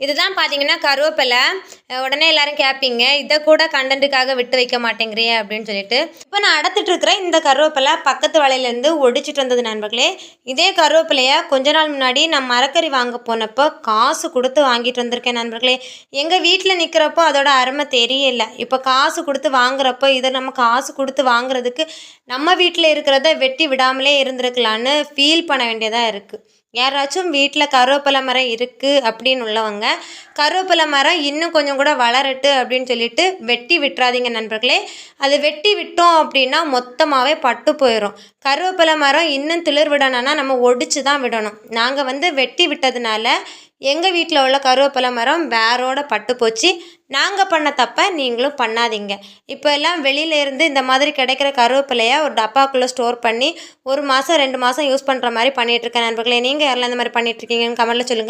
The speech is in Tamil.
இதுதான் பார்த்தீங்கன்னா கருவேப்பிலை. உடனே எல்லாரும் கேட்பீங்க, இத கூட கண்டென்ட்டுக்காக விட்டு வைக்க மாட்டேங்கிறியே அப்படின்னு சொல்லிட்டு. இப்ப நான் அடத்துட்டு இருக்கிற இந்த கருவேப்பிலை பக்கத்து வலையிலேருந்து ஒடிச்சிட்டு வந்தது நண்பர்களே. இதே கருவேப்பிலைய கொஞ்ச நாள் முன்னாடி நான் மரக்கறி வாங்க போனப்போ காசு குடுத்து வாங்கிட்டு வந்திருக்கேன் நண்பர்களே. எங்க வீட்ல நிக்கிறப்போ அதோட அருமை தெரியல. இப்ப காசு குடுத்து வாங்குறப்போ, இத நம்ம காசு குடுத்து வாங்குறதுக்கு நம்ம வீட்ல இருக்கிறத வெட்டி விடாமலே இருந்திருக்கலான்னு ஃபீல் பண்ண வேண்டியதா இருக்கு. யாராச்சும் வீட்ல கருவேப்பிலை மரம் இருக்கு அப்படின்னு உள்ளவங்க, கருவேப்பிலை மரம் இன்னும் கொஞ்சம் கூட வளரட்டு அப்படின்னு சொல்லிட்டு வெட்டி விட்டுறாதீங்க நண்பர்களே. அது வெட்டி விட்டோம் அப்படின்னா மொத்தமாவே பட்டு போயிரும். கருவேப்பிலை மரம் இன்னும் துளிர் விடணும்னா நம்ம ஒடிச்சு தான் விடணும். நாங்க வெட்டி விட்டதுனால எங்க வீட்ல உள்ள கருவேப்பிலை மரம் வேரோட பட்டு போச்சு. நாங்க பண்ண தப்ப நீங்களும் பண்ணாதீங்க. இப்ப எல்லாம் வெளியில இருந்து இந்த மாதிரி கிடைக்கிற கருவேப்பிலைய ஒரு டப்பாக்குள்ள ஸ்டோர் பண்ணி 1 மாசம் 2 மாசம் யூஸ் பண்ற மாரி பண்ணிட்டு இருக்கேன் நண்பர்களே. நீங்க யாரெல்லாம் இந்த மாரி பண்ணிட்டு இருக்கீங்கன்னு கமெண்ட்ல சொல்லுங்க.